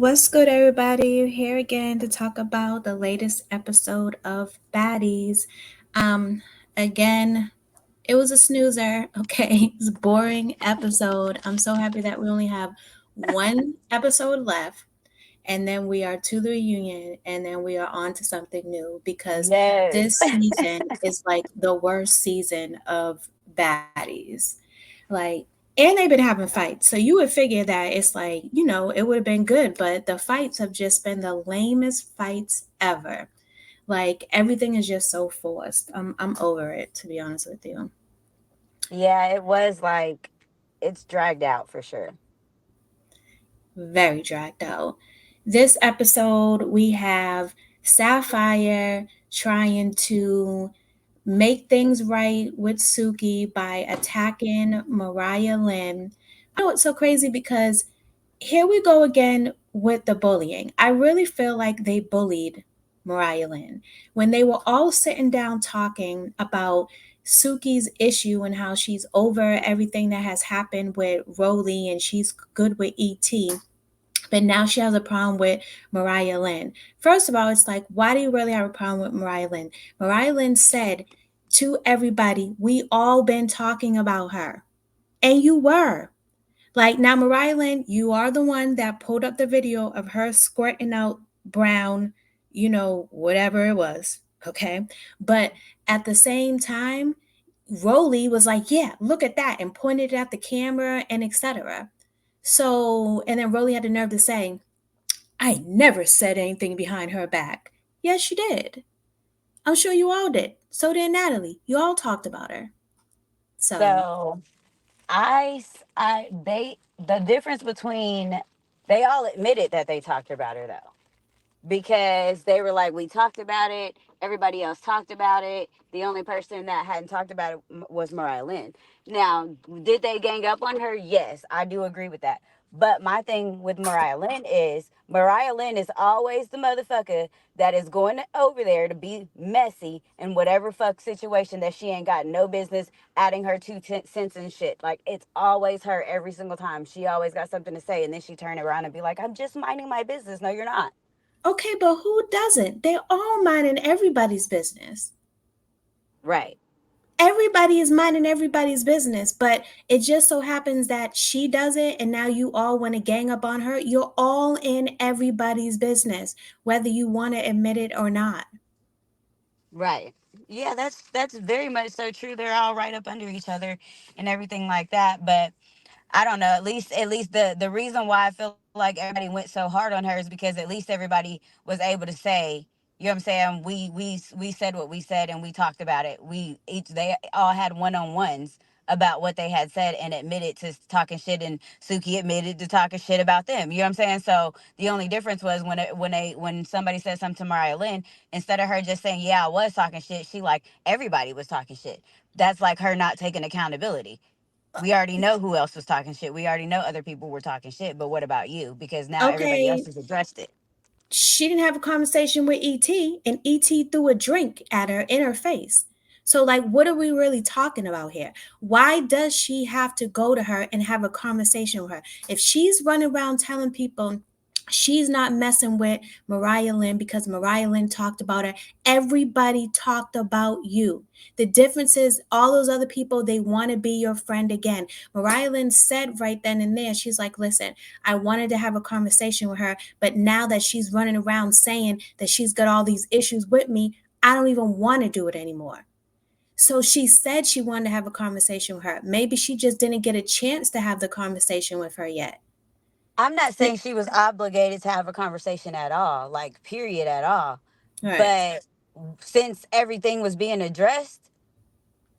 What's good, everybody? Here again to talk about the latest episode of Baddies. Um, Again, it was a snoozer. Okay, it's a boring episode. I'm so happy that we only have one episode left, and then we are to the reunion, and then we are on to something new because Yes. this season is like the worst season of Baddies. Like, and they've been having fights. So you would figure that it's like, it would have been good, but the fights have just been the lamest fights ever. Like everything is just so forced. I'm over it, to be honest with you. Yeah, it was like it's dragged out for sure. Very dragged out. This episode, we have Sapphire trying to make things right with Suki by attacking Mariah Lynn. What's so crazy because here we go again with the bullying. I really feel like they bullied Mariah Lynn when they were all sitting down talking about Suki's issue and how she's over everything that has happened with Rollie and she's good with ET. But now she has a problem with Mariah Lynn. First of all, it's like, why do you really have a problem with Mariah Lynn? Mariah Lynn said to everybody, we all been talking about her. And you were. Like now, Mariah Lynn, you are the one that pulled up the video of her squirting out brown, whatever it was. Okay. But at the same time, Rollie was like, yeah, look at that, and pointed it at the camera and etc. So, and then Rollie had the nerve to say, I never said anything behind her back. Yes, you did. I'm sure you all did. So did Natalie. You all talked about her. So, So the difference between they all admitted that they talked about her though, because they were like, we talked about it. Everybody else talked about it. The only person that hadn't talked about it was Mariah Lynn. Now, did they gang up on her? Yes, I do agree with that. But my thing with Mariah Lynn is always the motherfucker that is going over there to be messy in whatever fuck situation that she ain't got no business adding her cents and shit. Like, it's always her every single time. She always got something to say, and then she turn around and be like, I'm just minding my business. No, you're not. okay, but who doesn't? They're all minding everybody's business. Right. Everybody is minding everybody's business, but it just so happens that she does it, and now you all want to gang up on her. You're all in everybody's business, whether you want to admit it or not. Right. Yeah, that's very much so true. They're all right up under each other and everything like that. But I don't know. At least the reason why I feel like everybody went so hard on her is because at least everybody was able to say, you know what I'm saying? We said what we said and we talked about it. They all had one-on-ones about what they had said and admitted to talking shit, and Suki admitted to talking shit about them. You know what I'm saying? So the only difference was when somebody said something to Mariah Lynn, instead of her just saying, yeah, I was talking shit, she like everybody was talking shit. That's like her not taking accountability. We already know who else was talking shit. We already know other people were talking shit, but what about you? Because now everybody else Okay, has addressed it. she didn't have a conversation with ET, and ET threw a drink at her in her face. So, like, what are we really talking about here? Why does she have to go to her and have a conversation with her? If she's running around telling people she's not messing with Mariah Lynn because Mariah Lynn talked about her, everybody talked about you. The difference is all those other people, they want to be your friend again. Mariah Lynn said right then and there, she's like, listen, I wanted to have a conversation with her, but now that she's running around saying that she's got all these issues with me, I don't even want to do it anymore. So she said she wanted to have a conversation with her. Maybe she just didn't get a chance to have the conversation with her yet. I'm not saying she was obligated to have a conversation at all, like, period, at all. Right. But since everything was being addressed,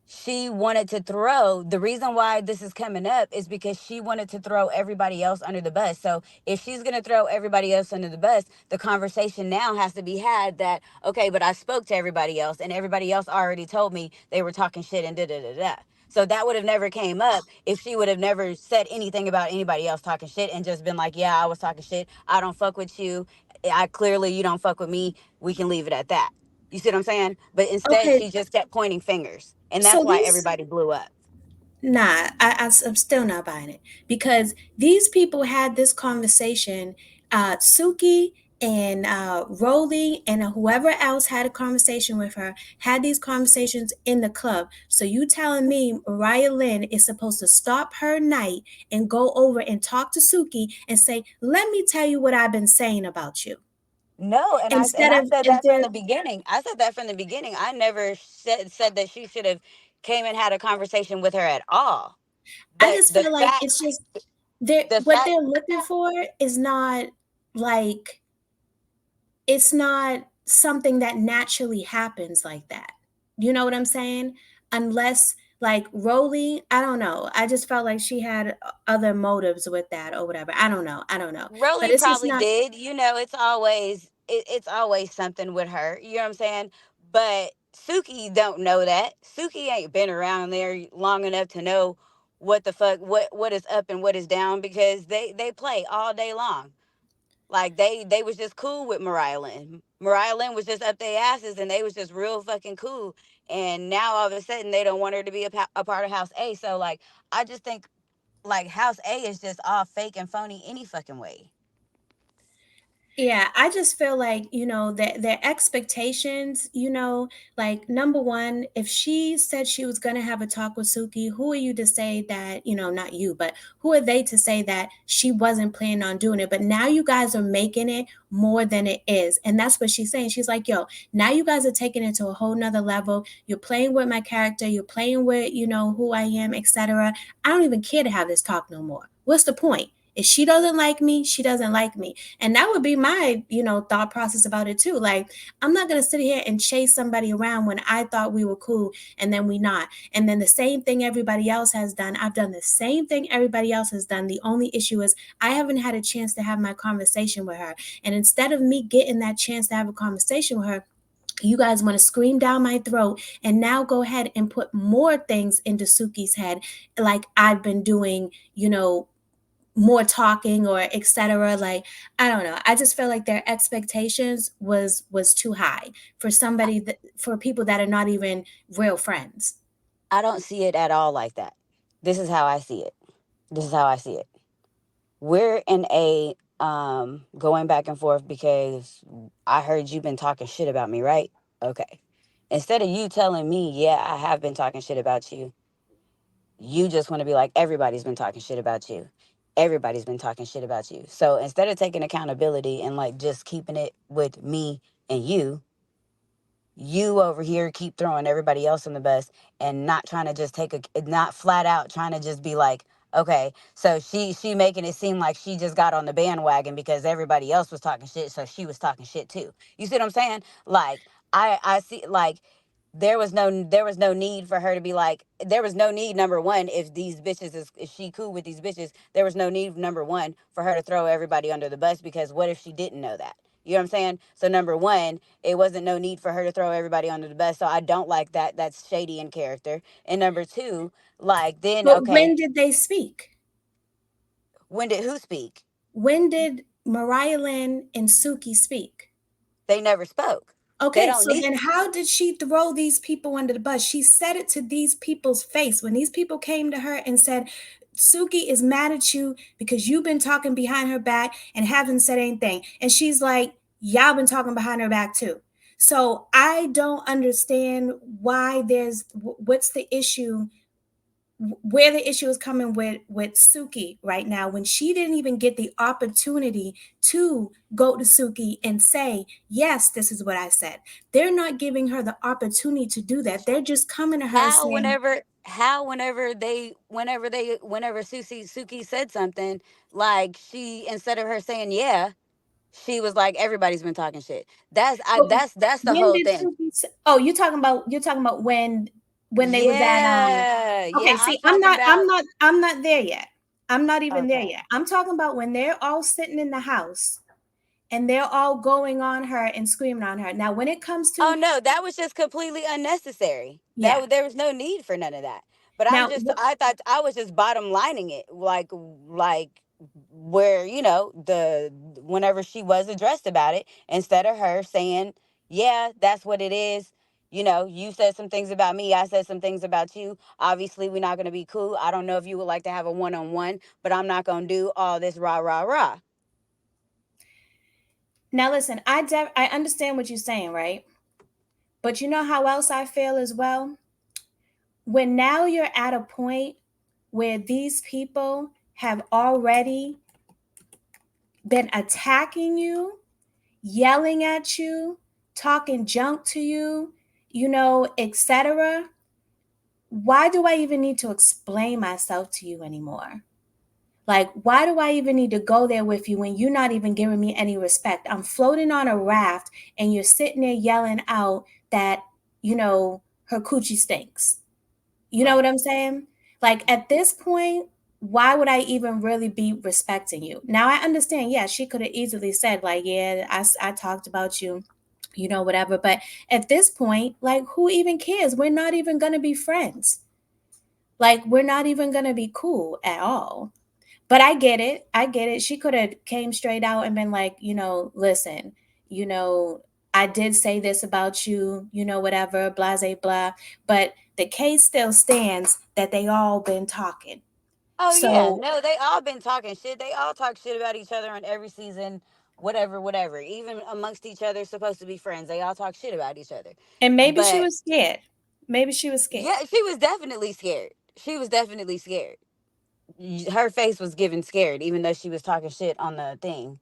she wanted to throw the reason why this is coming up is because she wanted to throw everybody else under the bus. So if she's going to throw everybody else under the bus, the conversation now has to be had that, okay, but I spoke to everybody else and everybody else already told me they were talking shit and da da da da. So that would have never came up if she would have never said anything about anybody else talking shit and just been like, yeah, I was talking shit, I don't fuck with you, I clearly, you don't fuck with me, we can leave it at that. You see what I'm saying? But instead, Okay. she just kept pointing fingers. And that's So why these everybody blew up. Nah, I'm still not buying it because these people had this conversation Suki and Rollie and whoever else had a conversation with her had these conversations in the club. So you telling me Mariah Lynn is supposed to stop her night and go over and talk to Suki and say, "Let me tell you what I've been saying about you," No, and instead I of said that from instead the beginning. I said that from the beginning. I never said that she should have came and had a conversation with her at all. I But just feel like it's just the what fact they're looking for is not like it's not something that naturally happens like that. You know what I'm saying? Unless like Rolly, I don't know. I just felt like she had other motives with that or whatever. I don't know. I don't know. But Rolly it's just probably not. did. You know, it's always something with her. You know what I'm saying? But Suki don't know that. Suki ain't been around there long enough to know what the fuck what is up and what is down because they play all day long. Like they was just cool with Mariah Lynn. Mariah Lynn was just up their asses and they was just real fucking cool. And now all of a sudden they don't want her to be a part of House A. So like I just think like House A is just all fake and phony any fucking way. Yeah, I just feel like, their expectations, like number one, if she said she was going to have a talk with Suki, who are you to say that, not you, but who are they to say that she wasn't planning on doing it? But now you guys are making it more than it is. And that's what she's saying. She's like, yo, now you guys are taking it to a whole nother level. You're playing with my character. You're playing with, who I am, etc. I don't even care to have this talk no more. What's the point? If she doesn't like me, she doesn't like me. And that would be my, thought process about it too. Like, I'm not going to sit here and chase somebody around when I thought we were cool and then we not. And then the same thing everybody else has done. I've done the same thing everybody else has done. The only issue is I haven't had a chance to have my conversation with her. And instead of me getting that chance to have a conversation with her, you guys want to scream down my throat and now go ahead and put more things into Suki's head, like I've been doing, more talking or etc. Like, I don't know, I just feel like their expectations was too high for somebody that, for people that are not even real friends. I don't see it at all like that. This is how I see it. This is how I see it. We're in a going back and forth because I heard you've been talking shit about me, right? Okay. Instead of you telling me, yeah, I have been talking shit about you, you just want to be like, everybody's been talking shit about you. Everybody's been talking shit about you. So instead of taking accountability and like just keeping it with me and you over here keep throwing everybody else on the bus and not trying to just not flat out trying to just be like, okay, so she making it seem like she just got on the bandwagon because everybody else was talking shit, so she was talking shit too. You see what I'm saying? Like I see like there was no need for her to be like, there was no need, number one, if these bitches is if she cool with these bitches, there was no need, number one, for her to throw everybody under the bus, because what if she didn't know that? You know what I'm saying? So number one, it wasn't no need for her to throw everybody under the bus. So I don't like that. That's shady in character. And number two, like then But okay, when did they speak? when did who speak? When did Mariah Lynn and Suki speak? They never spoke. They Okay, don't so need. then how did she throw these people under the bus? She said it to these people's face. When these people came to her and said, Suki is mad at you because you've been talking behind her back and haven't said anything. And she's like, y'all been talking behind her back too. So I don't understand why what's the issue, where the issue is coming with Suki right now when she didn't even get the opportunity to go to Suki and say, yes, this is what I said. They're not giving her the opportunity to do that. They're just coming to her saying, Whenever Suki said something, like she, instead of her saying yeah, she was like, everybody's been talking shit. but That's the when whole did thing. Suki say, oh, you're talking about when they was at Yeah, okay, I'm see, I'm talking not I'm about. not I'm not there yet. I'm not even there Okay. yet. I'm talking about when they're all sitting in the house and they're all going on her and screaming on her. Now, when it comes Oh to, no, that was just completely unnecessary. yeah. There was no need for none of that. But Now, I thought I was just bottom lining it, like where the whenever she was addressed about it, instead of her saying, "Yeah, that's what it is." You said some things about me. I said some things about you. Obviously, we're not going to be cool. I don't know if you would like to have a one on one, but I'm not going to do all this rah rah rah. Now listen, I understand what you're saying, right? But you know how else I feel as well? When now you're at a point where these people have already been attacking you, yelling at you, talking junk to you, etc. Why do I even need to explain myself to you anymore? Like, why do I even need to go there with you when you're not even giving me any respect? I'm floating on a raft and you're sitting there yelling out that, you know, her coochie stinks. You know Right. what I'm saying? Like, at this point, why would I even really be respecting you? Now, I understand, yeah, she could have easily said, like, yeah, I talked about you, whatever. But at this point, like, who even cares? We're not even going to be friends. Like, we're not even going to be cool at all. But I get it. I get it. She could have came straight out and been like, listen, you know, I did say this about you, whatever, blah, blah, blah. But the case still stands that they all been talking. Oh yeah, So, no, they all been talking shit. They all talk shit about each other on every season, whatever, whatever. Even amongst each other, supposed to be friends. They all talk shit about each other. and maybe she But was scared. Maybe she was yeah, scared. she was definitely scared. She was definitely scared. Her face was giving scared, even though she was talking shit on the thing.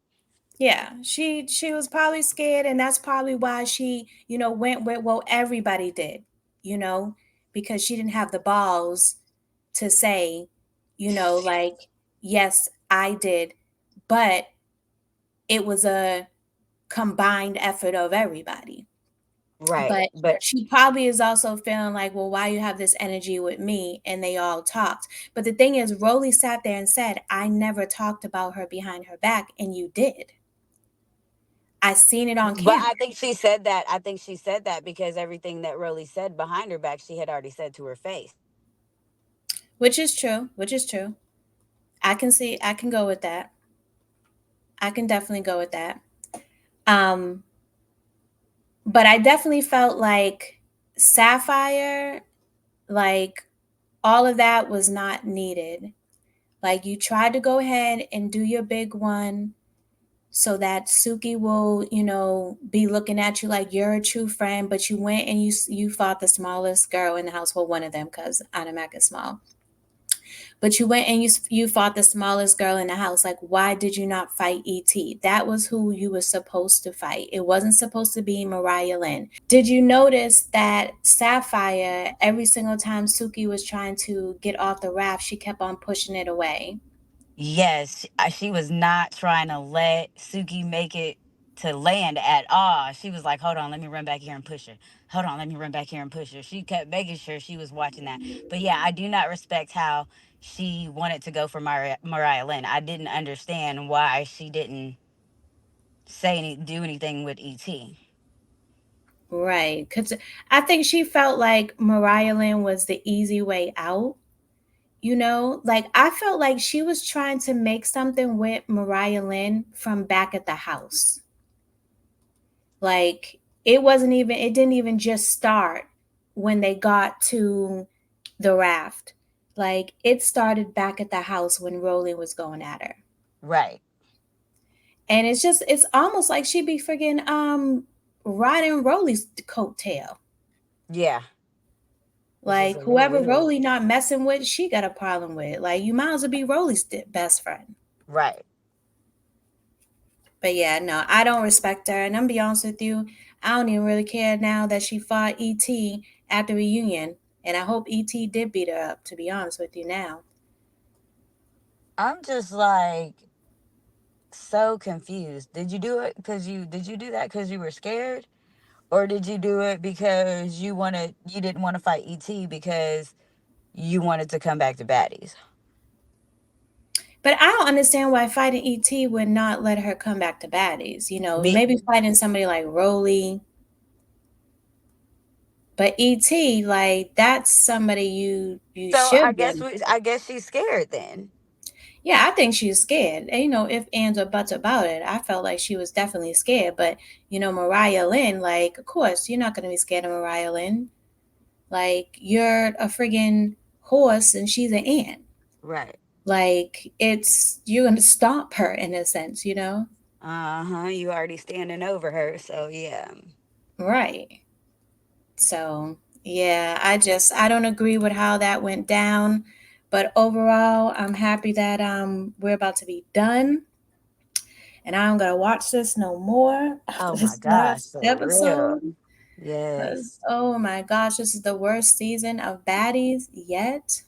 Yeah, she was probably scared, and that's probably why she, went with what everybody did, you know, because she didn't have the balls to say, like, yes, I did, but it was a combined effort of everybody. Right. But But she probably is also feeling like, well, why you have this energy with me? And they all talked. But the thing is, Rollie sat there and said, I never talked about her behind her back, and you did. I seen it on but camera, I think she said that. I think she said that because everything that Rolly said behind her back, she had already said to her face. which is true, which is true. I can go with that. I can definitely go with that. Um, but I definitely felt like Sapphire, like all of that was not needed. Like you tried to go ahead and do your big one so that Suki will, be looking at you like you're a true friend, but you went and you fought the smallest girl in the household, one of them, because Animac is small. But you went and you fought the smallest girl in the house. Like, why did you not fight ET? That was who you were supposed to fight. It wasn't supposed to be Mariah Lynn. Did you notice that Sapphire, every single time Suki was trying to get off the raft, she kept on pushing it away? Yes, she was not trying to let Suki make it to land at all. She was like, "Hold on, let me run back here and push her. Hold on, let me run back here and push her." She kept making sure she was watching that. But yeah, I do not respect how she wanted to go for Mariah Lynn. I didn't understand why she didn't do anything with ET. Right. Because I think she felt like Mariah Lynn was the easy way out. Like I felt like she was trying to make something with Mariah Lynn from back at the house. Like it didn't even just start when they got to the raft. Like it started back at the house when Rollie was going at her. Right. And it's almost like she'd be friggin' riding Rollie's coattail. Yeah. It's just Like a whoever little. Rollie not messing with, she got a problem with. Like you might as well be Rollie's best friend. Right. But yeah, no, I don't respect her. And I'm be honest with you, I don't even really care now that she fought ET at the reunion. And I hope ET did beat her up, to be honest with you now. I'm just like so confused. Did you do it because you do that because you were scared? Or did you do it because you didn't want to fight ET because you wanted to come back to Baddies? But I don't understand why fighting ET would not let her come back to baddies. Be Maybe fighting somebody like Rollie. But ET, like that's somebody you so should be. I guess she's scared then. Yeah, I think she's scared. And, if ands or buts about it, I felt like she was definitely scared. But, Mariah Lynn, like, of course, you're not going to be scared of Mariah Lynn. Like, you're a friggin' horse and she's an ant. Right. Like, you're going to stomp her in a sense, Uh-huh. You already standing over her, so yeah. Right. So, yeah, I don't agree with how that went down, but overall, I'm happy that we're about to be done and I'm going to watch this no more after Oh my this gosh, last for real. episode. Cause Yes. oh my gosh, this is the worst season of Baddies yet.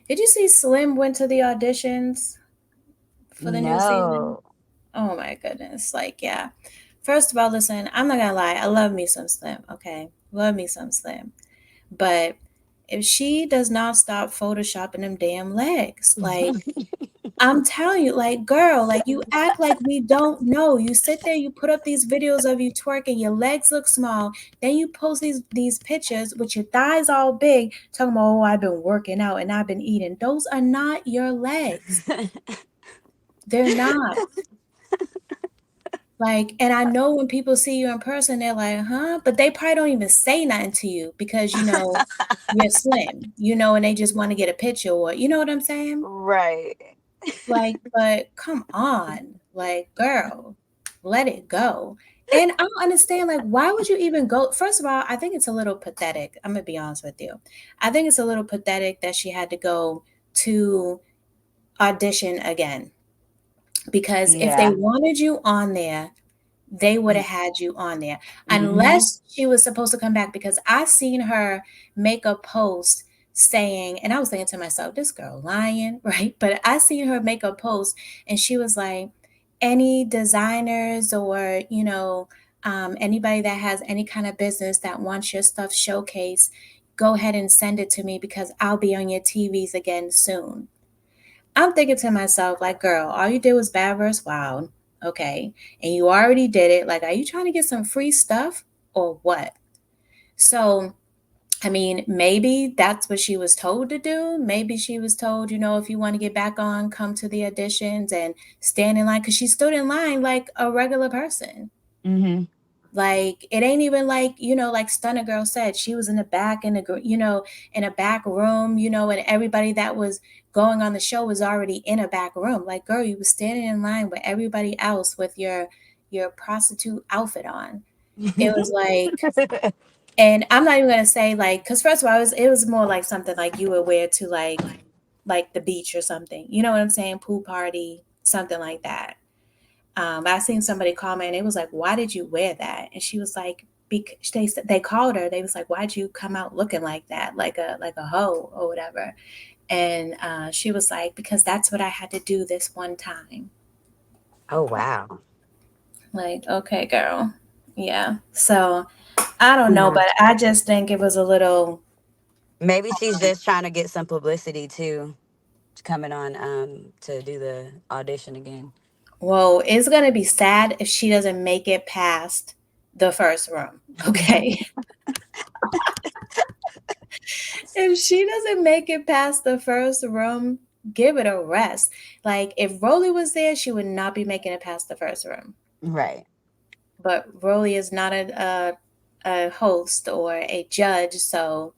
Did you see Slim went to the auditions for the new season? No. Oh my goodness. Like, yeah. First of all, listen, I'm not gonna lie, I love me some Slim, okay? Love me some Slim. But if she does not stop photoshopping them damn legs, like I'm telling you, like, girl, like you act like we don't know. You sit there, you put up these videos of you twerking, your legs look small, then you post these pictures with your thighs all big, talking about, oh, I've been working out and I've been eating. Those are not your legs. They're not. Like, and I know when people see you in person, they're like, huh? But they probably don't even say nothing to you because you're slim, and they just want to get a picture or you know what I'm saying? Right. Like, but come on, like, girl, let it go. And I don't understand, like, why would you even go? First of all, I think it's a little pathetic. I'm gonna be honest with you. I think it's a little pathetic that she had to go to audition again because if they Yeah. wanted you on there, they would have had you on there Mm-hmm. unless she was supposed to come back because I seen her make a post saying, and I was thinking to myself, this girl lying, right? But I seen her make a post and she was like, any designers or anybody that has any kind of business that wants your stuff showcased, go ahead and send it to me because I'll be on your TVs again soon. I'm thinking to myself, like, girl, all you did was Bad vs. Wild, okay? And you already did it. Like, are you trying to get some free stuff or what? So, I mean, maybe that's what she was told to do. Maybe she was told, if you want to get back on, come to the auditions and stand in line because she stood in line like a regular person. Mm-hmm. Like it ain't even like like Stunner Girl said, she was in the back in in a back room, and everybody that was going on the show was already in a back room. Like, girl, you was standing in line with everybody else with your prostitute outfit on. It was like, and I'm not even gonna say like, because first of all, it was more like something like you would wear to like the beach or something. You know what I'm saying? Pool party, something like that. I seen somebody comment. It was like, "Why did you wear that?" And she was like, "Because they called her. They was like, why'd you come out looking like that, like a hoe or whatever?" And she was like, "Because that's what I had to do this one time." Oh wow. Like, okay, girl, yeah. So I don't know, Yeah. but I just think it was a little. Maybe she's just trying to get some publicity too, coming on to do the audition again. Well, it's gonna be sad if she doesn't make it past the first room. Okay. If she doesn't make it past the first room, give it a rest. Like if Rollie was there, she would not be making it past the first room. Right. But Rollie is not a host or a judge, so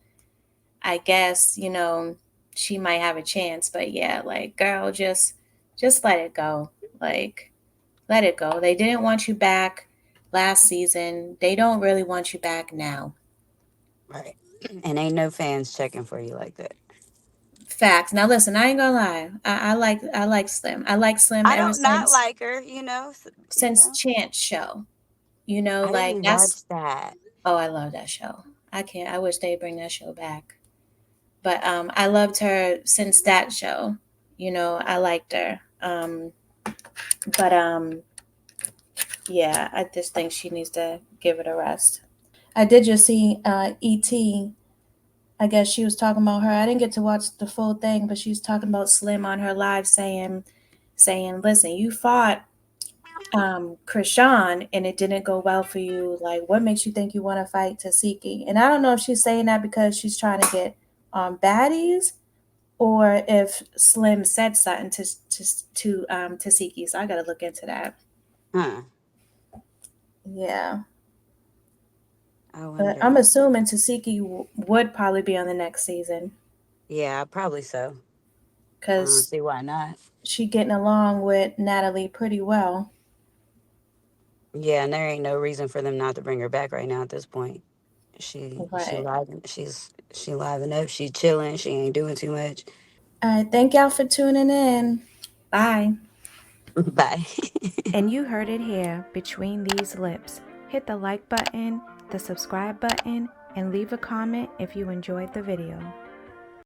I guess she might have a chance. But yeah, like girl, just let it go. Like let it go. They didn't want you back last season. They don't really want you back now. Right. And ain't no fans checking for you like that. Facts. Now listen, I ain't gonna lie. I like Slim. I like Slim I ever don't not since like her, you since know. Chance show. I Like didn't that's watch that. oh, I love that show. I can't. I wish they'd bring that show back. But I loved her since that show. I liked her. But yeah, I just think she needs to give it a rest. I did just see ET. I guess she was talking about her. I didn't get to watch the full thing, but she was talking about Slim on her live saying, listen, you fought Krishan and it didn't go well for you. Like, what makes you think you want to fight Tasiki? And I don't know if she's saying that because she's trying to get baddies or if Slim said something to Tasiki. So I got to look into that. Huh. Yeah, I but wonder. I'm assuming Tasiki would probably be on the next season Yeah, probably so. I don't because see why not. she getting along with Natalie pretty well. Yeah, and there ain't no reason for them not to bring her back right now at this point. She Right. live she living up, she chilling, she ain't doing too much. All right. Thank y'all for tuning in. Bye. Bye. And you heard it here between these lips. Hit the like button, the subscribe button, and leave a comment if you enjoyed the video.